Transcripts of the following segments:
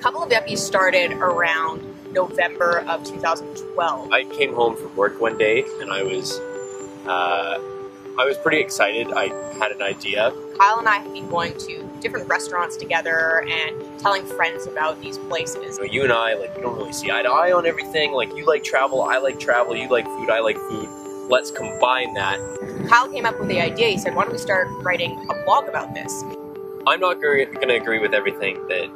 Couple of Yuppies started around November of 2012. I came home from work one day and I was pretty excited. I had an idea. Kyle and I have been going to different restaurants together and telling friends about these places. You and I, like, we don't really see eye to eye on everything. Like, you like travel, I like travel, you like food, I like food. Let's combine that. Kyle came up with the idea. He said, why don't we start writing a blog about this? I'm not going to agree with everything that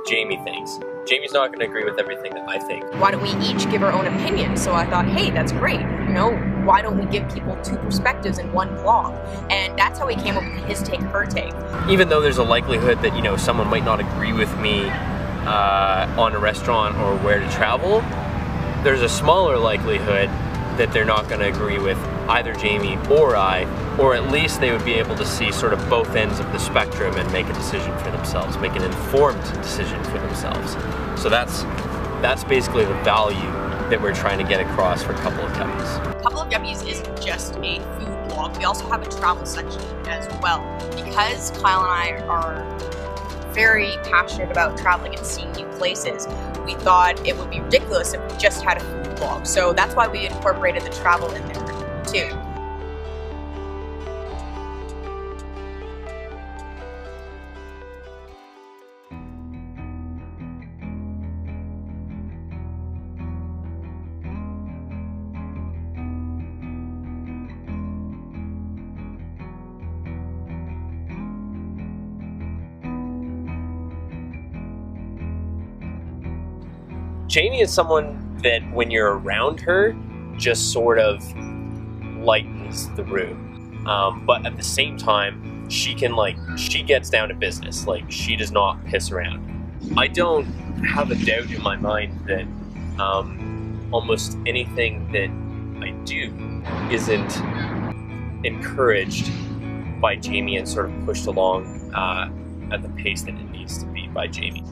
Jamie thinks. Jamie's not going to agree with everything that I think. Why don't we each give our own opinion? So I thought, hey, that's great. You know, why don't we give people two perspectives in one blog? And that's how we came up with his take, her take. Even though there's a likelihood that, you know, someone might not agree with me on a restaurant or where to travel, there's a smaller likelihood that they're not going to agree with either Jamie or I, or at least they would be able to see sort of both ends of the spectrum and make a decision for themselves, make an informed decision for themselves. So that's basically the value that we're trying to get across for Couple of Yuppies. Couple of Yuppies isn't just a food blog, we also have a travel section as well. Because Kyle and I are very passionate about traveling and seeing new places, we thought it would be ridiculous if we just had a food blog. So that's why we incorporated the travel in there too. Jamie is someone that when you're around her, just sort of lightens the room. But at the same time, she gets down to business. Like, she does not piss around. I don't have a doubt in my mind that almost anything that I do isn't encouraged by Jamie and sort of pushed along at the pace that it needs to be by Jamie.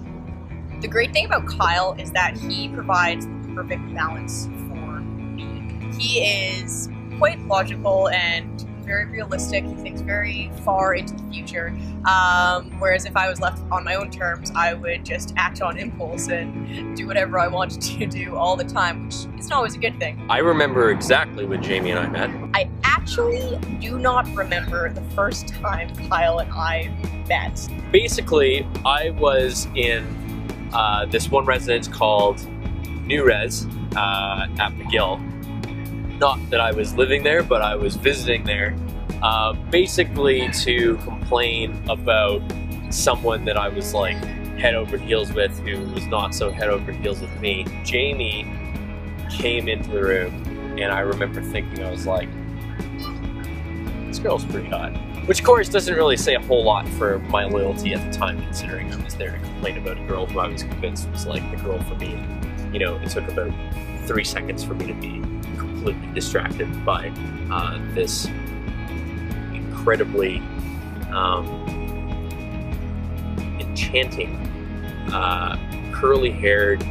The great thing about Kyle is that he provides the perfect balance for me. He is quite logical and very realistic. He thinks very far into the future. Whereas if I was left on my own terms, I would just act on impulse and do whatever I wanted to do all the time, which isn't always a good thing. I remember exactly when Jamie and I met. I actually do not remember the first time Kyle and I met. Basically, I was in this one residence called New Res at McGill. Not that I was living there, but I was visiting there, basically to complain about someone that I was like head over heels with who was not so head over heels with me. Jamie came into the room and I remember thinking, I was like, this girl's pretty hot. Which of course doesn't really say a whole lot for my loyalty at the time, considering I was there to complain about a girl who I was convinced was like the girl for me. You know, it took about 3 seconds for me to be completely distracted by this incredibly enchanting, curly-haired,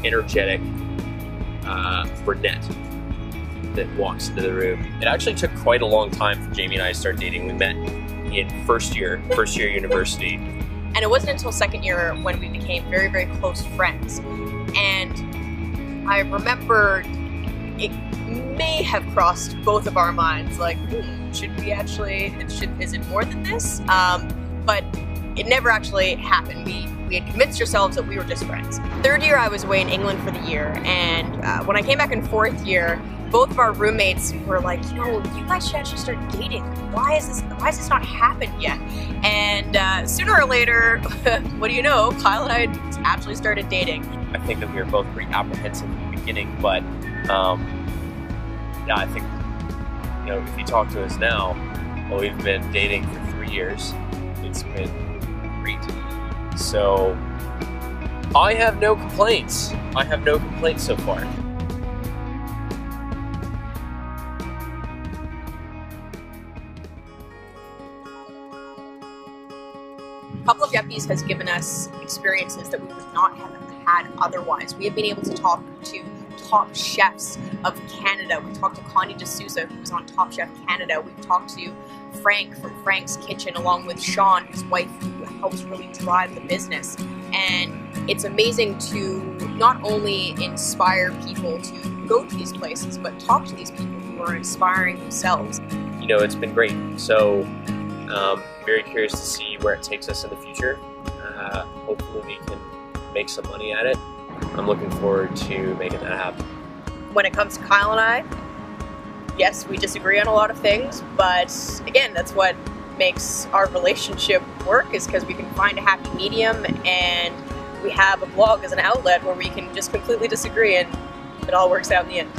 energetic brunette that walks into the room. It actually took quite a long time for Jamie and I to start dating. We met in first year university. And it wasn't until second year when we became very, very close friends. And I remember it may have crossed both of our minds, like, should we actually, is it more than this? But it never actually happened. We had convinced ourselves that we were just friends. Third year I was away in England for the year, and when I came back in fourth year, both of our roommates were like, you know, you guys should actually start dating. Why has this not happened yet? And sooner or later, what do you know, Kyle and I actually started dating. I think that we were both pretty apprehensive in the beginning, but yeah, I think, you know, if you talk to us now, well, we've been dating for 3 years. It's been great. So I have no complaints. I have no complaints so far. Couple of Yuppies has given us experiences that we would not have had otherwise. We have been able to talk to top chefs of Canada. We talked to Connie D'Souza, who was on Top Chef Canada. We've talked to Frank from Frank's Kitchen, along with Sean, his wife, who helps really drive the business. And it's amazing to not only inspire people to go to these places, but talk to these people who are inspiring themselves. You know, it's been great. So, very curious to see where it takes us in the future. Hopefully we can make some money at it. I'm looking forward to making that happen. When it comes to Kyle and I, yes, we disagree on a lot of things, but again, that's what makes our relationship work, is because we can find a happy medium, and we have a blog as an outlet where we can just completely disagree and it all works out in the end.